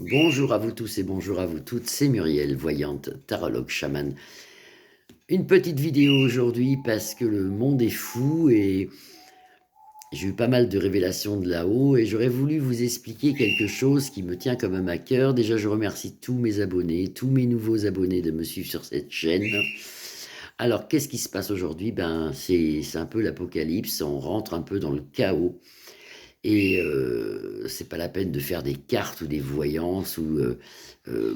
Bonjour à vous tous et bonjour à vous toutes, c'est Muriel, voyante, tarologue, chamane. Une petite vidéo aujourd'hui parce que le monde est fou et j'ai eu pas mal de révélations de là-haut et j'aurais voulu vous expliquer quelque chose qui me tient quand même à cœur. Déjà, je remercie tous mes abonnés, tous mes nouveaux abonnés de me suivre sur cette chaîne. Alors, qu'est-ce qui se passe aujourd'hui? C'est un peu l'apocalypse, on rentre un peu dans le chaos. Et c'est pas la peine de faire des cartes ou des voyances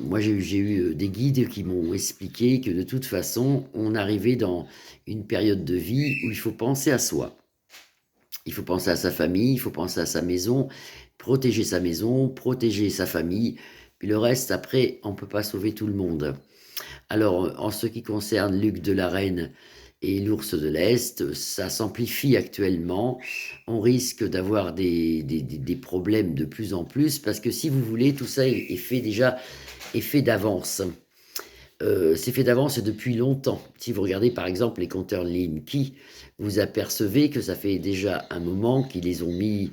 moi j'ai eu des guides qui m'ont expliqué que de toute façon, on arrivait dans une période de vie où il faut penser à soi. Il faut penser à sa famille, il faut penser à sa maison, protéger sa famille, puis le reste après, on peut pas sauver tout le monde. Alors, en ce qui concerne Luc de la Reine et l'ours de l'Est, ça s'amplifie actuellement. On risque d'avoir des problèmes de plus en plus parce que si vous voulez, tout ça est fait déjà, est fait d'avance. C'est fait d'avance et depuis longtemps. Si vous regardez par exemple les compteurs Linky, vous apercevez que ça fait déjà un moment qu'ils les ont mis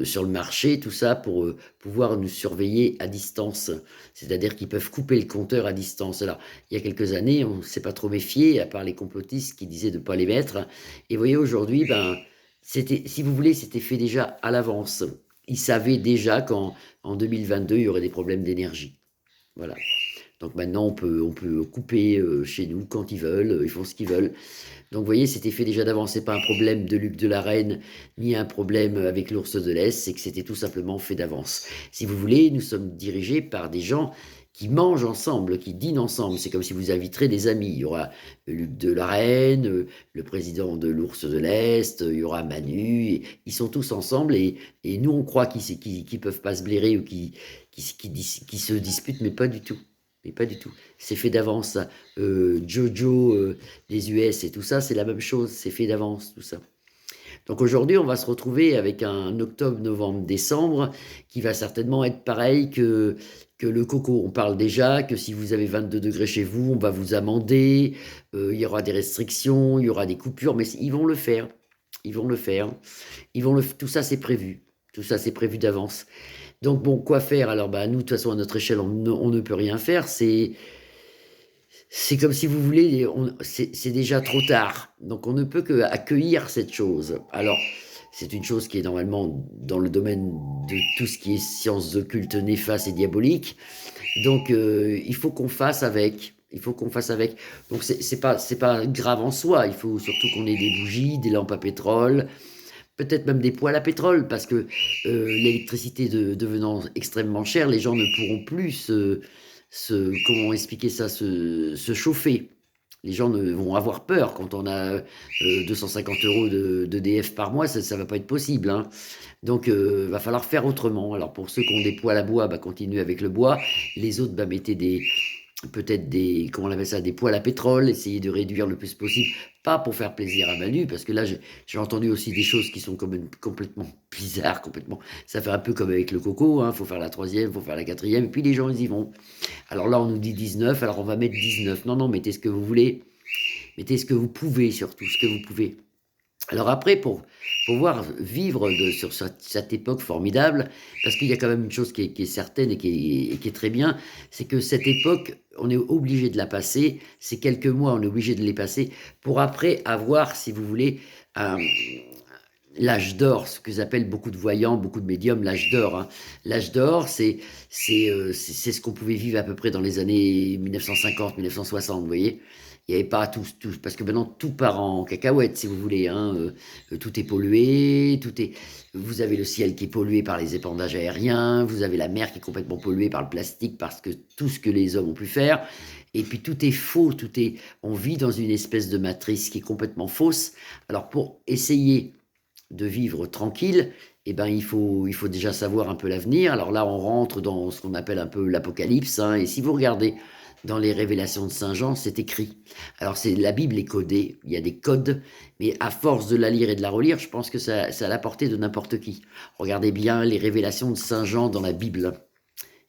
sur le marché, tout ça pour pouvoir nous surveiller à distance. C'est-à-dire qu'ils peuvent couper le compteur à distance. Alors, il y a quelques années, on ne s'est pas trop méfié, à part les complotistes qui disaient de ne pas les mettre. Et vous voyez, aujourd'hui, si vous voulez, c'était fait déjà à l'avance. Ils savaient déjà qu'en 2022, il y aurait des problèmes d'énergie. Voilà. Donc maintenant, on peut couper chez nous quand ils veulent, ils font ce qu'ils veulent. Donc vous voyez, c'était fait déjà d'avance, c'est pas un problème de Luc de la Reine, ni un problème avec l'ours de l'Est, c'est que c'était tout simplement fait d'avance. Si vous voulez, nous sommes dirigés par des gens qui mangent ensemble, qui dînent ensemble. C'est comme si vous inviterez des amis. Il y aura Luc de la Reine, le président de l'ours de l'Est, il y aura Manu, ils sont tous ensemble et nous on croit qu'ils peuvent pas se blairer ou qu'ils se disputent, mais pas du tout. Mais pas du tout. C'est fait d'avance. Jojo, des US et tout ça, c'est la même chose. C'est fait d'avance, tout ça. Donc aujourd'hui, on va se retrouver avec un octobre, novembre, décembre qui va certainement être pareil que le coco. On parle déjà que si vous avez 22 degrés chez vous, on va vous amender. Il y aura des restrictions, il y aura des coupures, mais ils vont le faire. Ils vont le faire. Tout ça, c'est prévu. Tout ça, c'est prévu d'avance. Donc bon, quoi faire? Alors nous, de toute façon, à notre échelle, on ne peut rien faire. C'est comme si vous voulez, c'est déjà trop tard. Donc on ne peut que accueillir cette chose. Alors, c'est une chose qui est normalement dans le domaine de tout ce qui est sciences occultes néfastes et diaboliques. Donc il faut qu'on fasse avec. Il faut qu'on fasse avec. Donc c'est pas grave en soi. Il faut surtout qu'on ait des bougies, des lampes à pétrole, peut-être même des poêles à pétrole, parce que l'électricité devenant extrêmement chère, les gens ne pourront plus comment expliquer ça, se chauffer. Les gens vont avoir peur quand on a 250 euros d'EDF par mois, ça va pas être possible, hein. Donc, va falloir faire autrement. Alors, pour ceux qui ont des poêles à bois, continuez avec le bois. Les autres, mettez peut-être comment on appelle ça, des poêles à pétrole, essayer de réduire le plus possible, pas pour faire plaisir à Manu, parce que là, j'ai entendu aussi des choses qui sont quand même complètement bizarres, complètement, ça fait un peu comme avec le coco, hein, faut faire la troisième, faut faire la quatrième, et puis les gens, ils y vont. Alors là, on nous dit 19, alors on va mettre 19. Non, non, mettez ce que vous voulez, mettez ce que vous pouvez, surtout, ce que vous pouvez. Alors après, pour pouvoir vivre sur cette époque formidable, parce qu'il y a quand même une chose qui est certaine et qui est très bien, c'est que cette époque, on est obligé de la passer, ces quelques mois, on est obligé de les passer, pour après avoir, si vous voulez, un, l'âge d'or, ce que j'appelle beaucoup de voyants, beaucoup de médiums, l'âge d'or, hein. L'âge d'or, c'est ce qu'on pouvait vivre à peu près dans les années 1950, 1960, vous voyez. Il n'y avait pas tout, parce que maintenant tout part en cacahuète, si vous voulez, hein. Tout est pollué, vous avez le ciel qui est pollué par les épandages aériens, vous avez la mer qui est complètement polluée par le plastique, parce que tout ce que les hommes ont pu faire, et puis tout est faux, on vit dans une espèce de matrice qui est complètement fausse. Alors pour essayer de vivre tranquille, il faut déjà savoir un peu l'avenir. Alors là, on rentre dans ce qu'on appelle un peu l'apocalypse, hein, et si vous regardez dans les révélations de Saint Jean, c'est écrit. Alors la Bible est codée, il y a des codes, mais à force de la lire et de la relire, je pense que ça a la portée de n'importe qui. Regardez bien les révélations de Saint Jean dans la Bible.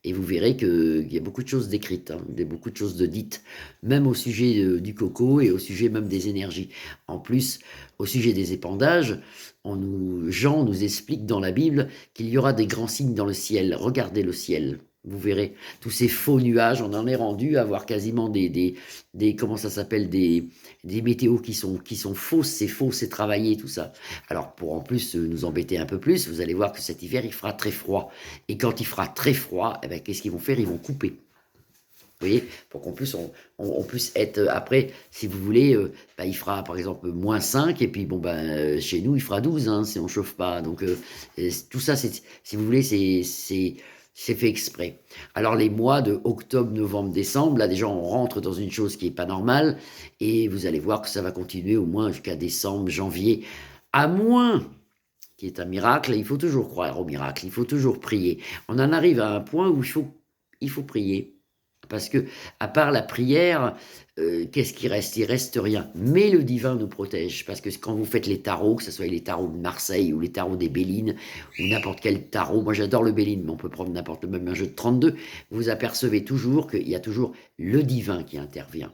Et vous verrez qu'il y a beaucoup de choses décrites, hein, il y a beaucoup de choses de dites, même au sujet du coco et au sujet même des énergies. En plus, au sujet des épandages, Jean nous explique dans la Bible qu'il y aura des grands signes dans le ciel. Regardez le ciel. Vous verrez, tous ces faux nuages, on en est rendu à avoir quasiment comment ça s'appelle, des météos qui sont fausses, c'est faux, c'est travaillé, tout ça. Alors, pour en plus nous embêter un peu plus, vous allez voir que cet hiver, il fera très froid. Et quand il fera très froid, eh ben, qu'est-ce qu'ils vont faire? Ils vont couper. Vous voyez, pour qu'on puisse, on puisse être, après, si vous voulez, bah, il fera par exemple -5, et puis bon, ben, chez nous, il fera 12, hein, si on ne chauffe pas. Donc, tout ça, si vous voulez, c'est fait exprès. Alors, les mois de octobre, novembre, décembre, là, déjà, on rentre dans une chose qui n'est pas normale, et vous allez voir que ça va continuer au moins jusqu'à décembre, janvier, à moins qui est un miracle. Il faut toujours croire au miracle, il faut toujours prier. On en arrive à un point où il faut prier. Parce que, à part la prière, qu'est-ce qui reste? Il reste rien. Mais le divin nous protège. Parce que quand vous faites les tarots, que ce soit les tarots de Marseille ou les tarots des Bélines, ou n'importe quel tarot, moi j'adore le Béline, mais on peut prendre n'importe même un jeu de 32, vous apercevez toujours qu'il y a toujours le divin qui intervient.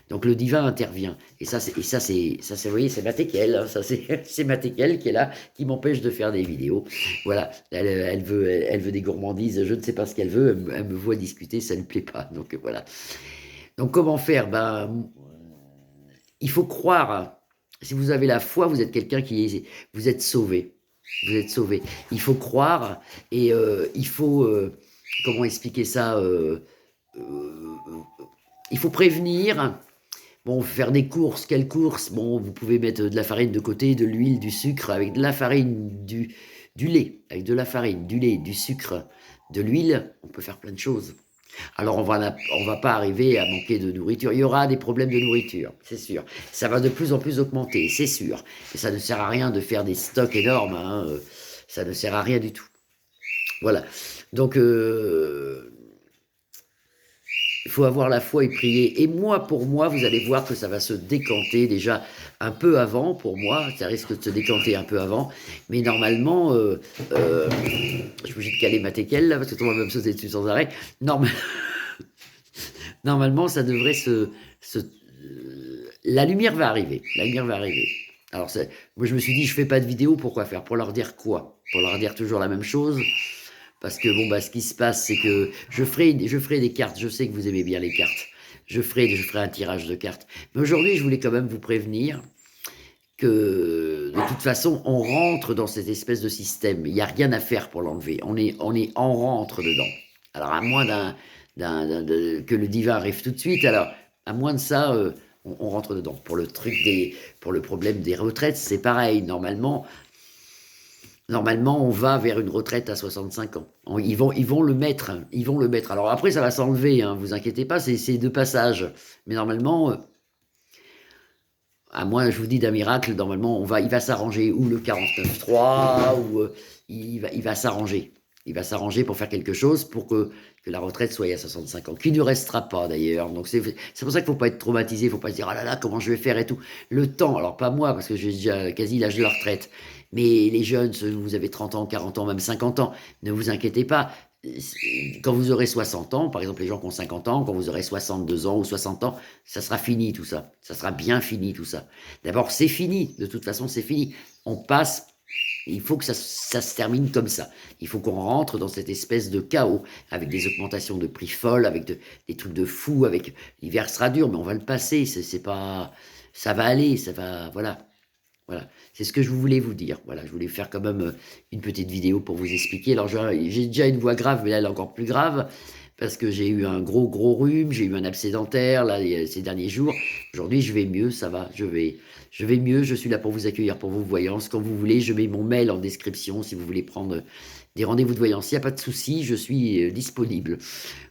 Donc le divin intervient. Et ça, vous voyez, c'est ma teckel, hein, ça c'est ma teckel qui est là, qui m'empêche de faire des vidéos. Voilà, elle veut des gourmandises, je ne sais pas ce qu'elle veut, elle me voit discuter, ça ne lui plaît pas. Donc voilà. Donc comment faire? Ben, il faut croire. Si vous avez la foi, vous êtes quelqu'un vous êtes sauvé. Vous êtes sauvé. Il faut croire et il faut, comment expliquer ça? Il faut prévenir. Bon, faire des courses, quelles courses? Bon, vous pouvez mettre de la farine de côté, de l'huile, du sucre, avec de la farine, du lait, avec de la farine, du lait, du sucre, de l'huile, on peut faire plein de choses. Alors, on va pas arriver à manquer de nourriture. Il y aura des problèmes de nourriture, c'est sûr. Ça va de plus en plus augmenter, c'est sûr. Et ça ne sert à rien de faire des stocks énormes, hein, ça ne sert à rien du tout. Voilà. Donc, il faut avoir la foi et prier. Et moi, pour moi, vous allez voir que ça va se décanter déjà un peu avant. Pour moi, ça risque de se décanter un peu avant. Mais normalement, je suis obligé de caler ma teckel là, parce que tout le monde va me sauter dessus sans arrêt. Normalement, ça devrait la lumière va arriver. La lumière va arriver. Alors, moi, je me suis dit, je fais pas de vidéo, pourquoi faire? Pour leur dire quoi? Pour leur dire toujours la même chose? Parce que bon, bah, ce qui se passe, c'est que je ferai des cartes. Je sais que vous aimez bien les cartes. Je ferai un tirage de cartes. Mais aujourd'hui, je voulais quand même vous prévenir que de toute façon, on rentre dans cette espèce de système. Il n'y a rien à faire pour l'enlever. On rentre dedans. Alors, à moins que le divin arrive tout de suite, alors, à moins de ça, on rentre dedans. Pour le problème des retraites, c'est pareil. Normalement, on va vers une retraite à 65 ans. Ils vont le mettre. Ils vont le mettre. Alors après, ça va s'enlever, hein, vous inquiétez pas, c'est de passage. Mais normalement, à moins, je vous dis, d'un miracle, normalement, il va s'arranger. Ou le 49.3, ou il va s'arranger. Il va s'arranger pour faire quelque chose pour que la retraite soit à 65 ans, qui ne restera pas d'ailleurs. Donc c'est pour ça qu'il ne faut pas être traumatisé, il ne faut pas se dire ah là là, comment je vais faire et tout. Le temps, alors pas moi, parce que j'ai déjà quasi l'âge de la retraite, mais les jeunes, vous avez 30 ans, 40 ans, même 50 ans, ne vous inquiétez pas. Quand vous aurez 60 ans, par exemple les gens qui ont 50 ans, quand vous aurez 62 ans ou 60 ans, ça sera fini tout ça. Ça sera bien fini tout ça. D'abord, c'est fini. De toute façon, c'est fini. On passe. Il faut que ça se termine comme ça. Il faut qu'on rentre dans cette espèce de chaos, avec des augmentations de prix folles, avec des trucs de fou, avec l'hiver sera dur, mais on va le passer. C'est pas, ça va aller, ça va, voilà. Voilà, c'est ce que je voulais vous dire. Voilà, je voulais faire quand même une petite vidéo pour vous expliquer. Alors, j'ai déjà une voix grave, mais là, elle est encore plus grave, parce que j'ai eu un gros rhume, j'ai eu un abcès dentaire, là, ces derniers jours. Aujourd'hui, je vais mieux, ça va, je vais mieux, je suis là pour vous accueillir pour vos voyances. Quand vous voulez, je mets mon mail en description si vous voulez prendre des rendez-vous de voyance. Il n'y a pas de souci, je suis disponible.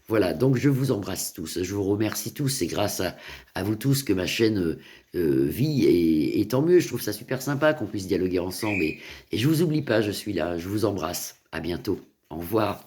Voilà, donc je vous embrasse tous, je vous remercie tous, c'est grâce à vous tous que ma chaîne vit, et tant mieux, je trouve ça super sympa qu'on puisse dialoguer ensemble, et je vous oublie pas, je suis là, je vous embrasse, à bientôt, au revoir.